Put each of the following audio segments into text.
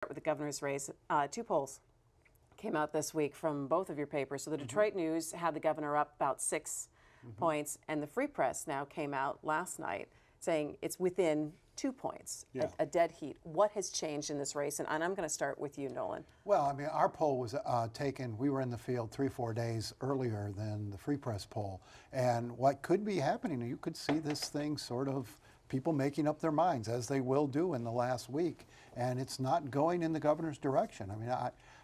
With the governor's race, two polls came out this week from both of your papers. So the Detroit News had the governor up about 6 points, and the Free Press now came out last night saying it's within 2 points, a dead heat. What has changed in this race? And I'm going to start with you, Nolan. Well, I mean, our poll was taken, we were in the field 3-4 days earlier than the Free Press poll. And what could be happening, you could see this thing sort of people making up their minds, as they will do in the last week. And it's not going in the governor's direction. I mean,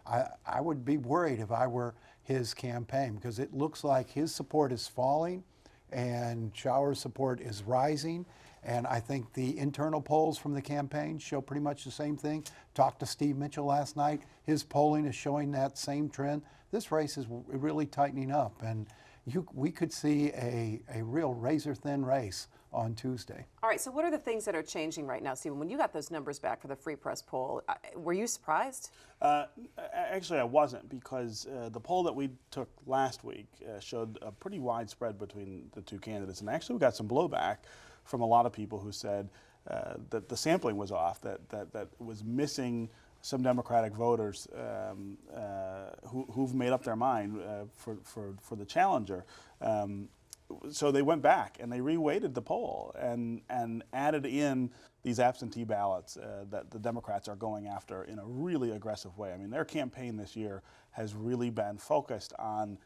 I would be worried if I were his campaign, because it looks like his support is falling and Shower's support is rising. And I think the internal polls from the campaign show pretty much the same thing. Talked to Steve Mitchell last night. His polling is showing that same trend. This race is really tightening up, and we could see a real razor-thin race on Tuesday. All right, so what are the things that are changing right now, Stephen? When you got those numbers back for the Free Press poll, were you surprised? Actually, I wasn't, because the poll that we took last week showed a pretty wide spread between the two candidates. And actually, we got some blowback from a lot of people who said that the sampling was off, that was missing some Democratic voters who've made up their mind for the challenger. So they went back and they reweighted the poll and added in these absentee ballots that the Democrats are going after in a really aggressive way. I mean, their campaign this year has really been focused on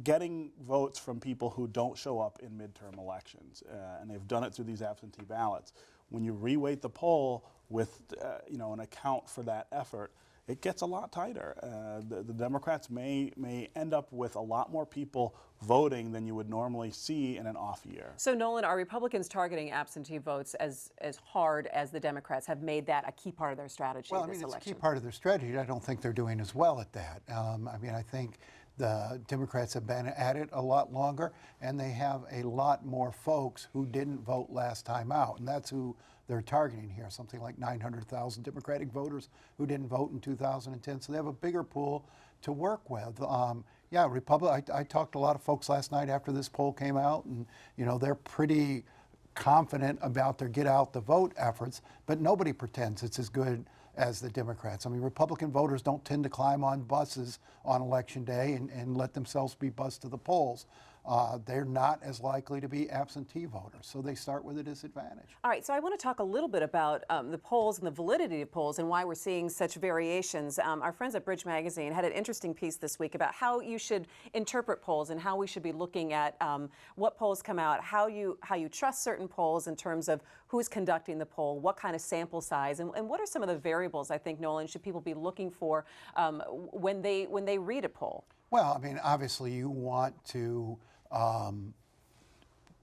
getting votes from people who don't show up in midterm elections, and they've done it through these absentee ballots. When you reweight the poll with an account for that effort, it gets a lot tighter. The Democrats may end up with a lot more people voting than you would normally see in an off year. So, Nolan, are Republicans targeting absentee votes as hard as the Democrats have made that a key part of their strategy Well, I mean, it's a key part of their strategy. I don't think they're doing as well at that. I mean, I think the Democrats have been at it a lot longer, and they have a lot more folks who didn't vote last time out, and that's who they're targeting here, something like 900,000 Democratic voters who didn't vote in 2010. So they have a bigger pool to work with. Yeah, I talked to a lot of folks last night after this poll came out, and they're pretty confident about their get out the vote efforts, but nobody pretends it's as good as the Democrats. I mean, Republican voters don't tend to climb on buses on Election Day and let themselves be bussed to the polls. They're not as likely to be absentee voters, so they start with a disadvantage. All right, so I want to talk a little bit about the polls and the validity of polls and why we're seeing such variations. Our friends at Bridge Magazine had an interesting piece this week about how you should interpret polls and how we should be looking at what polls come out, how you trust certain polls in terms of who's conducting the poll, what kind of sample size, and what are some of the variables, I think, Nolan, should people be looking for when they read a poll? Well, I mean, obviously you want to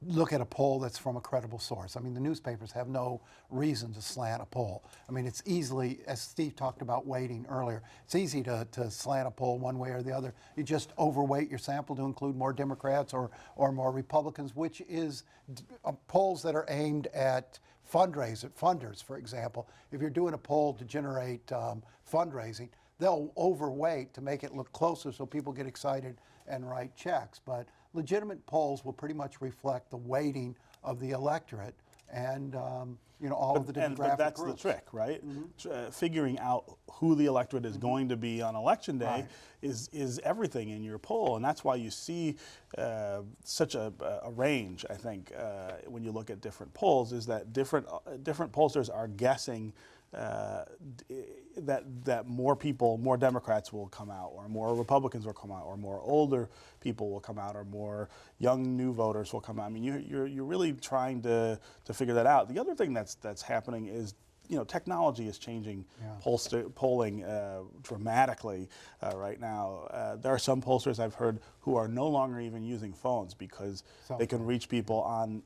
look at a poll that's from a credible source. I mean, the newspapers have no reason to slant a poll. I mean, it's easily, as Steve talked about weighting earlier, it's easy to slant a poll one way or the other. You just overweight your sample to include more Democrats or more Republicans, which is polls that are aimed at funders, for example. If you're doing a poll to generate fundraising, they'll overweight to make it look closer so people get excited and write checks. But legitimate polls will pretty much reflect the weighting of the electorate and all of the demographic But that's groups. the trick, right? Figuring out who the electorate is going to be on Election Day is everything in your poll, and that's why you see such a range. I think when you look at different polls, is that different pollsters are guessing that more Democrats will come out, or more Republicans will come out, or more older people will come out, or more young new voters will come out. I mean, you're really trying to figure that out. The other thing that's happening is, technology is changing polling dramatically right now. There are some pollsters I've heard who are no longer even using phones because they can reach people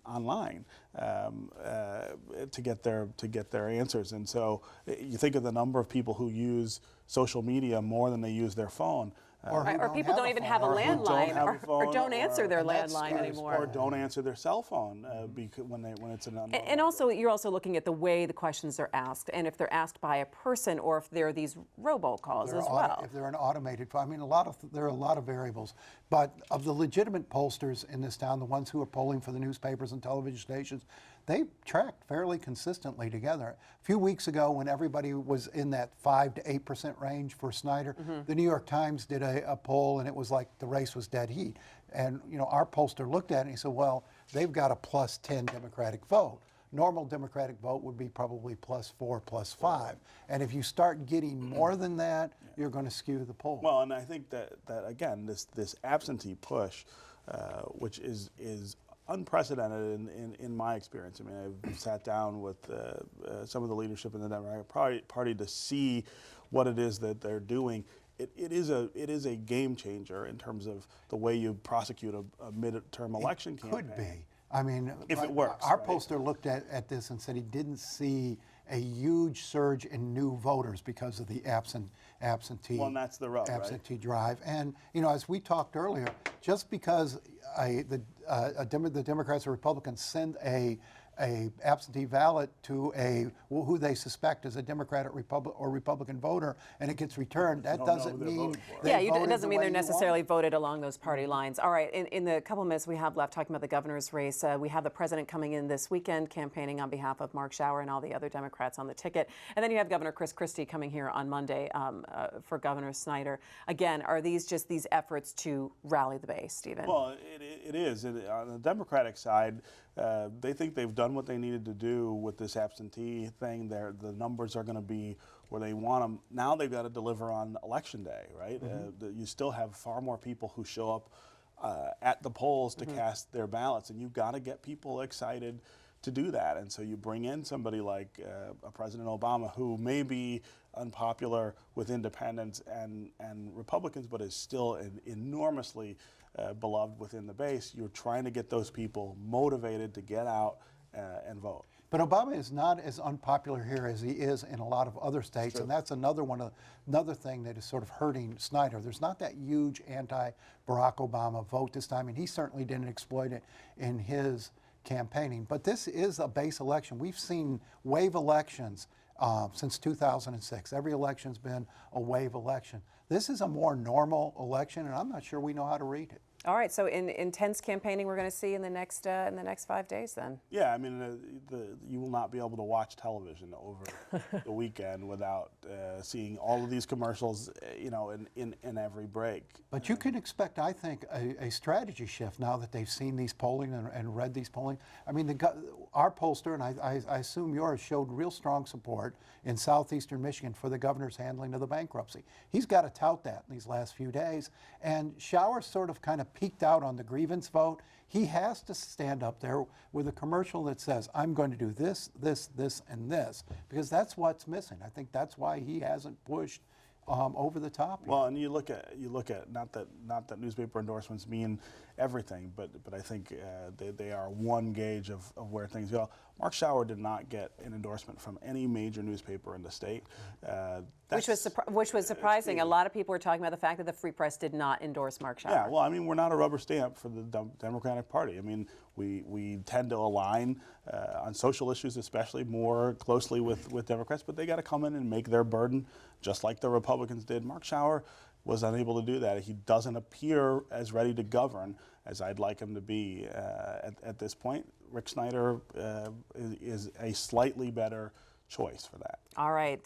online to get their answers. And so you think of the number of people who use social media more than they use their phone. Or people don't even have a landline, or don't answer their landline anymore, or don't answer their cell phone when it's an unknown. And also, you're also looking at the way the questions are asked, and if they're asked by a person, or if they're these robocalls as well. If they're an automated, I mean, there are a lot of variables. But of the legitimate pollsters in this town, the ones who are polling for the newspapers and television stations, they tracked fairly consistently together. A few weeks ago, when everybody was in that 5 to 8% range for Snyder, the New York Times did a poll, and it was like the race was dead heat. And our pollster looked at it and he said, well, they've got a plus 10 Democratic vote. Normal Democratic vote would be probably plus 4, plus 5. And if you start getting more than that, you're going to skew the poll. Well, and I think that again, this absentee push, which is unprecedented in my experience. I mean, I've sat down with some of the leadership in the Democratic Party to see what it is that they're doing. It is a game changer in terms of the way you prosecute a midterm election campaign. Could be. I mean, if it works. Our right? pollster looked at this and said he didn't see a huge surge in new voters because of the absentee. Well, and that's the rub, absentee drive. And as we talked earlier, just because the Democrats or Republicans send a absentee ballot to who they suspect is a Democrat or Republican voter, and it gets returned, that doesn't mean it doesn't mean they're necessarily voted along those party lines. All right, in the couple minutes we have left talking about the governor's race, we have the president coming in this weekend campaigning on behalf of Mark Schauer and all the other Democrats on the ticket, and then you have Governor Chris Christie coming here on Monday for Governor Snyder. Again, are these just these efforts to rally the base, Stephen? Well, it is. On the Democratic side, they think they've done what they needed to do with this absentee thing. The numbers are going to be where they want them. Now they've got to deliver on Election Day, right? You still have far more people who show up at the polls to cast their ballots, and you've got to get people excited to do that. And so you bring in somebody like President Obama, who may be unpopular with independents and Republicans, but is still enormously beloved within the base. You're trying to get those people motivated to get out and vote. But Obama is not as unpopular here as he is in a lot of other states, and that's another thing that is sort of hurting Snyder. There's not that huge anti-Barack Obama vote this time, and he certainly didn't exploit it in his campaigning. But this is a base election. We've seen wave elections since 2006. Every election's been a wave election. This is a more normal election, and I'm not sure we know how to read it. All right, so intense campaigning we're going to see in the next 5 days then. Yeah, I mean, you will not be able to watch television over the weekend without seeing all of these commercials, in every break. But you can expect, I think, a strategy shift now that they've seen these polling and read these polling. I mean, our pollster, and I assume yours, showed real strong support in southeastern Michigan for the governor's handling of the bankruptcy. He's got to tout that in these last few days. And Schauer sort of kind of peaked out on the grievance vote. He has to stand up there with a commercial that says, I'm going to do this, this, this, and this, because that's what's missing. I think that's why he hasn't pushed over the top yet. Well, and you look at not that newspaper endorsements mean everything, but I think they are one gauge of where things go. Mark Schauer did not get an endorsement from any major newspaper in the state. Which was surprising. A lot of people were talking about the fact that the Free Press did not endorse Mark Schauer. Yeah, well, I mean, we're not a rubber stamp for the Democratic Party. I mean, we tend to align on social issues, especially more closely with Democrats, but they got to come in and make their burden, just like the Republicans did. Mark Schauer was unable to do that. He doesn't appear as ready to govern as I'd like him to be at this point. Rick Snyder is a slightly better choice for that. All right.